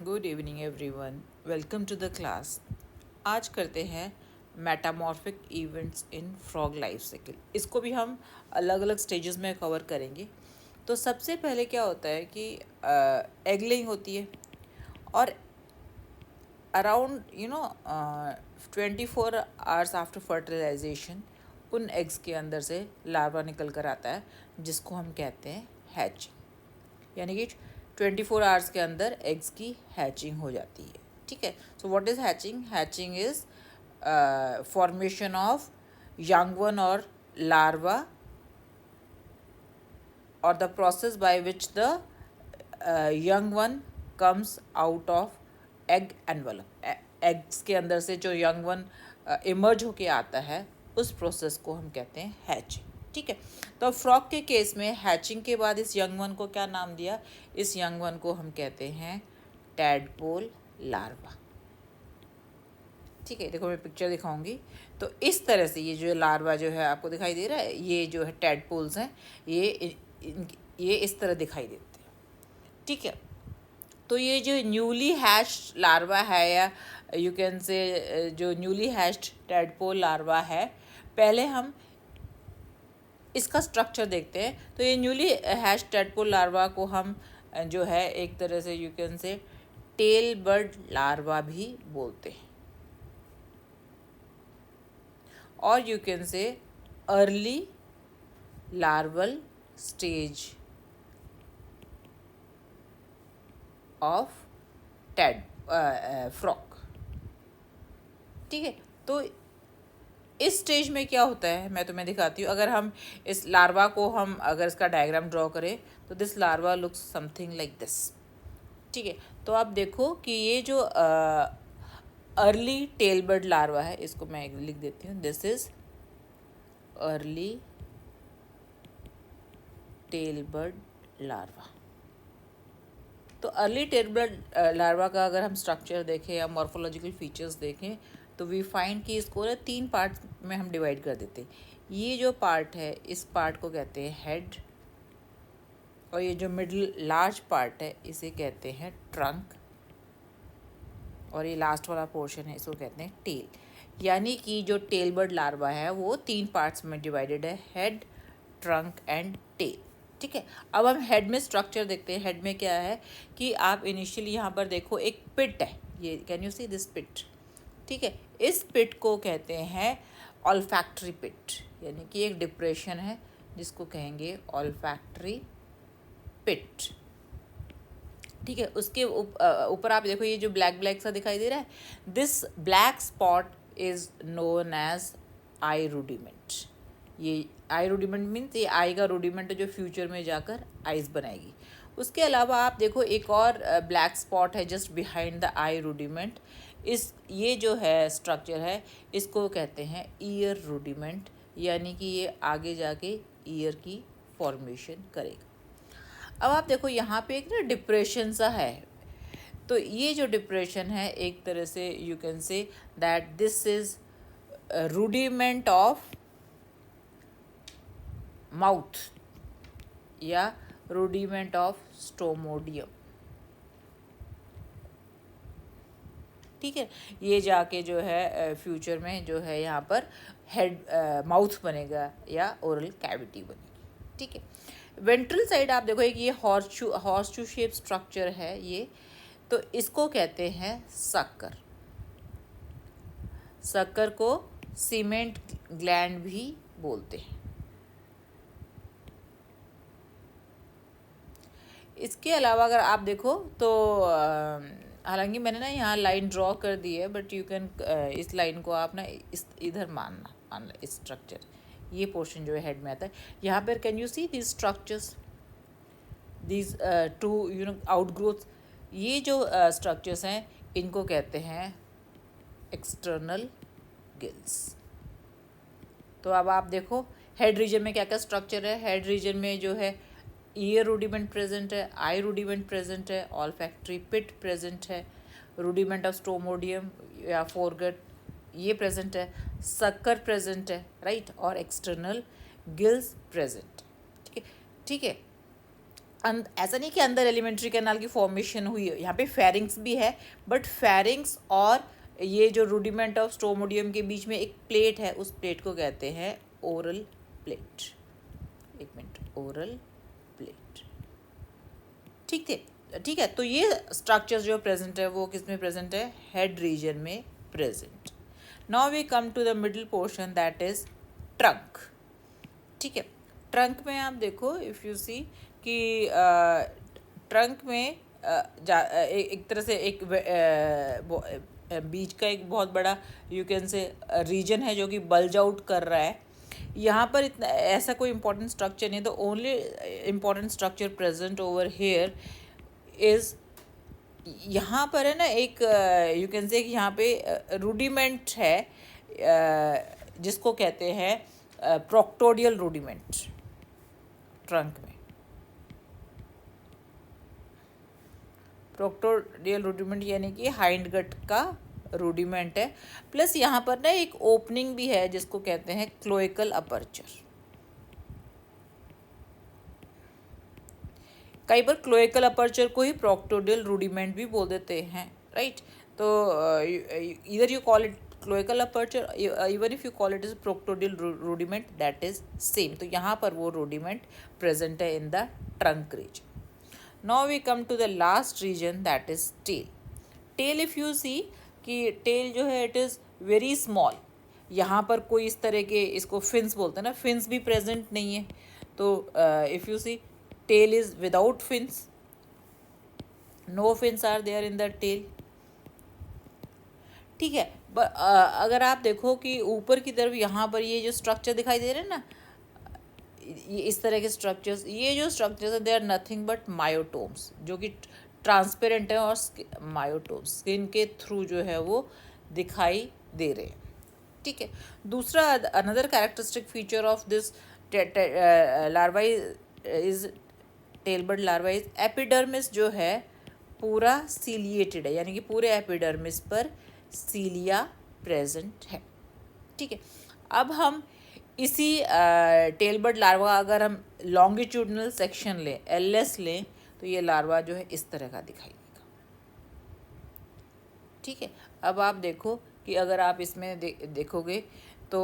Good evening everyone, welcome to the class. आज करते हैं metamorphic events in frog life cycle. इसको भी हम अलग अलग स्टेजेस में कवर करेंगे। तो सबसे पहले क्या होता है कि एग लेइंग होती है और अराउंड 24 आवर्स आफ्टर फर्टिलाइजेशन उन एग्स के अंदर से लार्वा निकल कर आता है, जिसको हम कहते हैं हैचिंग। यानी कि 24 आवर्स के अंदर एग्स की हैचिंग हो जाती है। ठीक है। So what is hatching? Hatching is formation of young one or larva, or the process by which the young one comes out of egg envelope. Eggs के अंदर से जो यंग वन इमर्ज होके आता है, उस प्रोसेस को हम कहते हैं हैचिंग। ठीक है। तो फ्रॉग के केस में हैचिंग के बाद इस यंग वन को क्या नाम दिया? इस यंग वन को हम कहते हैं टैडपोल लार्वा। ठीक है। देखो, मैं पिक्चर दिखाऊंगी। तो इस तरह से ये जो लार्वा जो है आपको दिखाई दे रहा है, ये जो है टैडपोल्स हैं, ये इस तरह दिखाई देते हैं। ठीक है। तो ये जो न्यूली हैश्ड लार्वा है, या यू कैन से जो न्यूली हैश्ड टैडपोल लार्वा है, पहले हम इसका स्ट्रक्चर देखते हैं। तो ये न्यूली हैश्ड टैडपोल लार्वा को हम जो है एक तरह से you can say tail bird larva भी बोलते हैं, और you can say early larval stage of Ted frock. ठीक है। तो इस स्टेज में क्या होता है, मैं तुम्हें दिखाती हूँ। अगर हम इस लार्वा को अगर इसका डायग्राम ड्रॉ करें, तो this larva looks something like this. ठीक है। तो आप देखो कि ये जो अर्ली टेलबर्ड लार्वा है, इसको मैं लिख देती हूँ। This is early tailbud larva. तो अर्ली टेलबर्ड लार्वा का अगर हम स्ट्रक्चर देखें या मॉर्फोलॉजिकल फीचर्स देखें, तो वी फाइंड कि इसको ना 3 पार्ट में हम डिवाइड कर देते हैं। ये जो पार्ट है, इस पार्ट को कहते हैं हेड, और ये जो मिडिल लार्ज पार्ट है, इसे कहते हैं ट्रंक, और ये लास्ट वाला पोर्शन है, इसको कहते हैं टेल। यानी कि जो टेलबर्ड लार्वा है वो 3 पार्ट्स में डिवाइडेड है, हेड, ट्रंक एंड टेल। ठीक है। अब हम हेड में स्ट्रक्चर देखते हैं। हेड में क्या है कि आप इनिशियली यहाँ पर देखो, एक पिट है, ये कैन यू सी दिस पिट। ठीक है। इस पिट को कहते हैं ऑल्फैक्टरी पिट, यानी कि एक डिप्रेशन है जिसको कहेंगे ऑल्फैक्टरी पिट। ठीक है। उसके ऊपर आप देखो, ये जो ब्लैक ब्लैक सा दिखाई दे रहा है, this black spot is known as eye rudiment. ये आई रूडिमेंट मीन्स ये आई का रूडिमेंट है जो फ्यूचर में जाकर आइज बनाएगी। उसके अलावा आप देखो, एक और ब्लैक स्पॉट है just behind the I rudiment. ये जो है स्ट्रक्चर है, इसको कहते हैं ईयर रूडिमेंट, यानी कि ये आगे जाके ईयर की फॉर्मेशन करेगा। अब आप देखो, यहाँ पे एक ना डिप्रेशन सा है। तो ये जो डिप्रेशन है, एक तरह से you can say that this is rudiment of mouth या रूडिमेंट ऑफ स्टोमोडियम। ठीक है। ये जाके जो है फ्यूचर में जो है यहाँ पर हेड माउथ बनेगा या ओरल कैविटी बनेगी। ठीक है। वेंट्रल साइड आप देखो, एक ये हॉर्सशू शेप स्ट्रक्चर है ये, तो इसको कहते हैं सक्कर। सक्कर को सीमेंट ग्लैंड भी बोलते हैं। इसके अलावा अगर आप देखो तो हालांकि मैंने ना यहाँ लाइन ड्रॉ कर दी है, बट यू कैन इस लाइन को आप ना इस इधर मान इस स्ट्रक्चर, ये पोर्शन जो है हेड में आता है। यहाँ पर can you see this structures, these two outgrowth. ये जो स्ट्रक्चर्स हैं, इनको कहते हैं एक्सटर्नल गिल्स। तो अब आप देखो, हेड रीजन में क्या क्या स्ट्रक्चर है। हेड रीजन में जो है ईयर रूडिमेंट प्रेजेंट है, आई रूडिमेंट प्रेजेंट है, ऑल्फैक्टरी पिट प्रेजेंट है, रूडिमेंट ऑफ स्टोमोडियम या फोरगट ये प्रेजेंट है, सक्कर प्रेजेंट है, राइट, और एक्सटर्नल गिल्स प्रेजेंट। ठीक है। ठीक है। ऐसा नहीं कि अंदर एलिमेंट्री कैनाल की फॉर्मेशन हुई है, यहाँ पे फेरिंग्स भी है, बट फेरिंग्स और ये जो रूडिमेंट ऑफ स्ट्रोमोडियम के बीच में एक प्लेट है, उस प्लेट को कहते हैं ओरल प्लेट। एक मिनट, ओरल प्लेट। ठीक है। तो ये स्ट्रक्चर जो प्रेजेंट है वो किस में प्रेजेंट है? हेड रीजन में present. Now we come to the middle portion, that is trunk. ठीक है, ट्रंक में आप देखो, इफ़ यू सी कि ट्रंक में एक तरह से एक बीच का एक बहुत बड़ा यू कैन से रीजन है जो कि बल्ज आउट कर रहा है। यहाँ पर इतना ऐसा कोई इम्पोर्टेंट स्ट्रक्चर नहीं, तो only important structure present over here is, यहाँ पर है ना एक यू कैन से कि यहाँ पे रूडिमेंट है जिसको कहते हैं प्रोक्टोडियल रूडिमेंट ट्रंक में। प्रोक्टोडियल रूडिमेंट यानी कि हाइंड गट का रूडिमेंट है, प्लस यहाँ पर ना एक ओपनिंग भी है जिसको कहते हैं क्लोइकल अपर्चर। कई बार क्लोइकल अपर्चर को ही प्रोक्टोडियल रूडिमेंट भी बोल देते हैं, राइट। तो इधर you call it cloacal aperture, even if you call it is proctodeal rudiment, that is same. तो यहाँ पर वो रूडिमेंट प्रेजेंट है in the trunk region. Now we come to the last region, that is tail. Tail if you see कि tail जो है it is very small, यहाँ पर कोई इस तरह के, इसको फिन्स बोलते हैं ना, फिन्स भी प्रेजेंट नहीं है। तो if you see tail is without fins, no fins are there in the tail। ठीक है, अगर आप देखो कि ऊपर की तरफ यहाँ पर ये जो स्ट्रक्चर दिखाई दे रहे हैं ना, ये इस तरह के स्ट्रक्चर्स, ये जो स्ट्रक्चर्स है they are nothing but myotomes, जो कि ट्रांसपेरेंट है और मायोटोम्स स्किन के थ्रू जो है वो दिखाई दे रहे हैं। ठीक है, दूसरा another characteristic feature of this larva is tailbud larva is epidermis जो है पूरा सीलिएटेड है, यानी कि पूरे एपिडर्मिस पर सीलिया प्रेजेंट है। ठीक है, अब हम इसी टेलबर्ड लार्वा अगर हम लॉन्गिट्यूडनल सेक्शन लें, एलएस लें, तो ये लार्वा जो है इस तरह का दिखाई देगा। ठीक है, अब आप देखो कि अगर आप इसमें देखोगे तो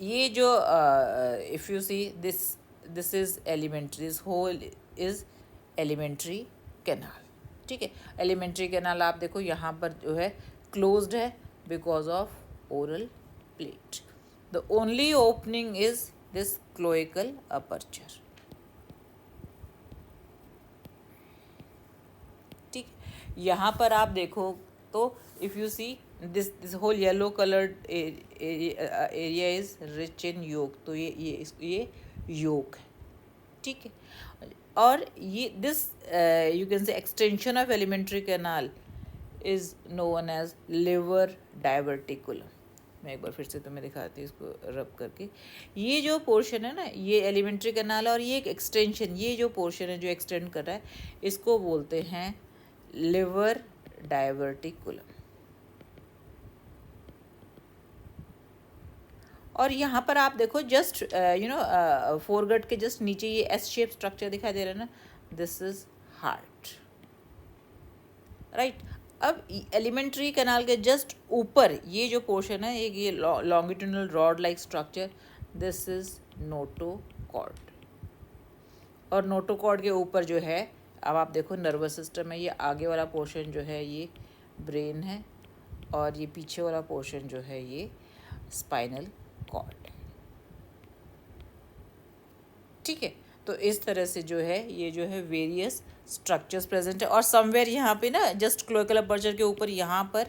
ये जो if you see this is elementary, this whole is elementary canal. ठीक है, एलिमेंट्री कैनाल आप देखो यहाँ पर जो है क्लोज्ड है because of oral plate. The only opening is this cloacal aperture. ठीक, यहाँ पर आप देखो तो if you see this whole yellow coloured area is rich in yolk, तो ये योक है। ठीक है, और ये this you can say extension of alimentary canal is known as liver diverticulum. मैं एक बार फिर से तुम्हें दिखाती हूँ इसको रब करके। ये जो पोर्शन है ना, ये एलिमेंट्री कैनाल, और ये एक एक्सटेंशन, ये जो पोर्शन है जो एक्सटेंड कर रहा है, इसको बोलते हैं लिवर डाइवर्टिकुलम। और यहाँ पर आप देखो जस्ट यू नो फोरगट के जस्ट नीचे ये एस शेप स्ट्रक्चर दिखाई दे रहा है ना, दिस इज हार्ट, राइट। अब एलिमेंट्री कैनाल के जस्ट ऊपर ये जो पोर्शन है, एक ये longitudinal rod like structure, this is notochord. और नोटोकॉर्ड के ऊपर जो है, अब आप देखो नर्वस सिस्टम है, ये आगे वाला पोर्शन जो है ये ब्रेन है, और ये पीछे वाला पोर्शन जो है ये स्पाइनल कॉर्ड है। ठीक है, तो इस तरह से जो है ये जो है वेरियस स्ट्रक्चर्स प्रेजेंट है। और समवेयर यहाँ पे ना जस्ट क्लोइकल अपर्चर के ऊपर यहाँ पर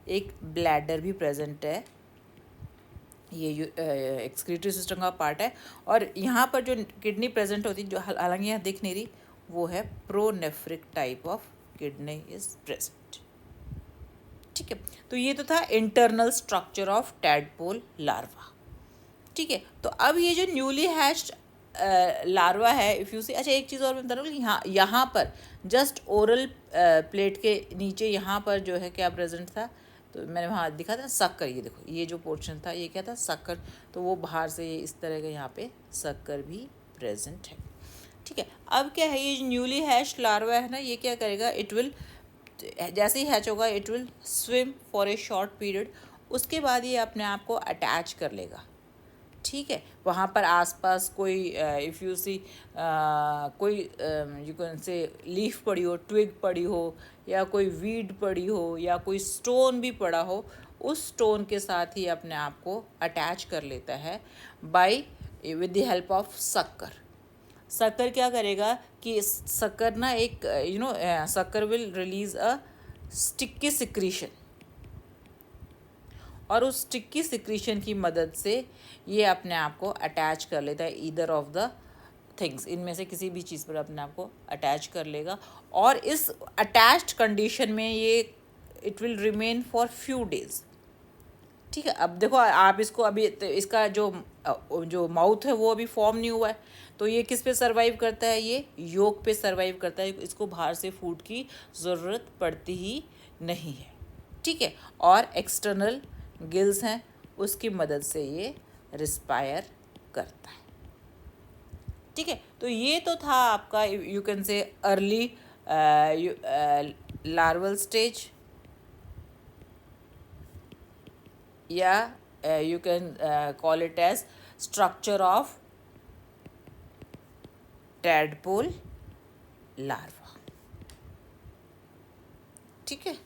एक ब्लैडर भी प्रेजेंट है, ये एक्सक्रीटरी सिस्टम का पार्ट है। और यहाँ पर जो किडनी प्रेजेंट होती है, जो हालांकि यहाँ दिख नहीं रही, वो है pronephric type of kidney is present. ठीक है, तो ये तो था internal structure of tadpole larva. ठीक है, तो अब ये जो न्यूली हैच्ड लार्वा है, इफ़ यू सी, अच्छा एक चीज़ और मैं बता रहा हूँ, यहाँ पर जस्ट ओरल प्लेट के नीचे यहाँ पर जो है क्या प्रेजेंट था, तो मैंने वहाँ दिखा था शक्कर। ये देखो ये जो पोर्शन था ये क्या था, शक्कर। तो वो बाहर से ये इस तरह का यहाँ पे शक्कर भी प्रेजेंट है। ठीक है। अब क्या है, ये न्यूली हैश लार्वा है ना, ये क्या करेगा, इट विल, जैसे ही हैच होगा it will swim for a short period, उसके बाद ये अपने आप को अटैच कर लेगा। ठीक है, वहाँ पर आसपास कोई इफ़ यू सी कोई यू कैन से लीफ पड़ी हो, ट्विग पड़ी हो, या कोई वीड पड़ी हो, या कोई स्टोन भी पड़ा हो, उस स्टोन के साथ ही अपने आप को अटैच कर लेता है by with the help of sucker. Sucker क्या करेगा कि शक्कर ना एक sucker will release a sticky secretion, और उस स्टिकी सिक्रीशन की मदद से ये अपने आप को अटैच कर लेता है ईदर ऑफ द थिंग्स, इनमें से किसी भी चीज़ पर अपने आप को अटैच कर लेगा, और इस अटैच्ड कंडीशन में ये it will remain for few days. ठीक है, अब देखो आप इसको अभी तो इसका जो माउथ है वो अभी फॉर्म नहीं हुआ है, तो ये किस पे सरवाइव करता है, ये योक पे सरवाइव करता है, इसको बाहर से फूड की ज़रूरत पड़ती ही नहीं है। ठीक है, और एक्सटर्नल गिल्स हैं, उसकी मदद से ये रिस्पायर करता है। ठीक है, तो ये तो था आपका you can say early larval stage, या you can call it as structure of tadpole larva. ठीक है,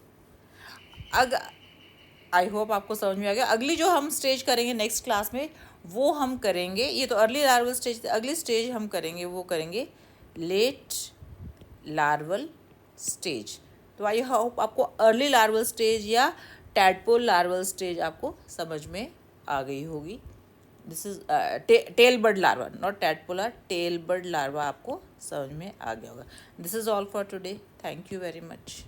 आई होप आपको समझ में आ गया। अगली जो हम स्टेज करेंगे नेक्स्ट क्लास में, वो हम करेंगे, ये तो अर्ली लार्वल स्टेज, अगली स्टेज हम करेंगे वो करेंगे लेट लार्वल स्टेज। तो आई होप आपको अर्ली लार्वल स्टेज या टैडपोल लार्वल स्टेज आपको समझ में आ गई होगी। This is tail bird larva, not tadpole, tail bird larva आपको समझ में आ गया होगा। This is all for today, thank you very much.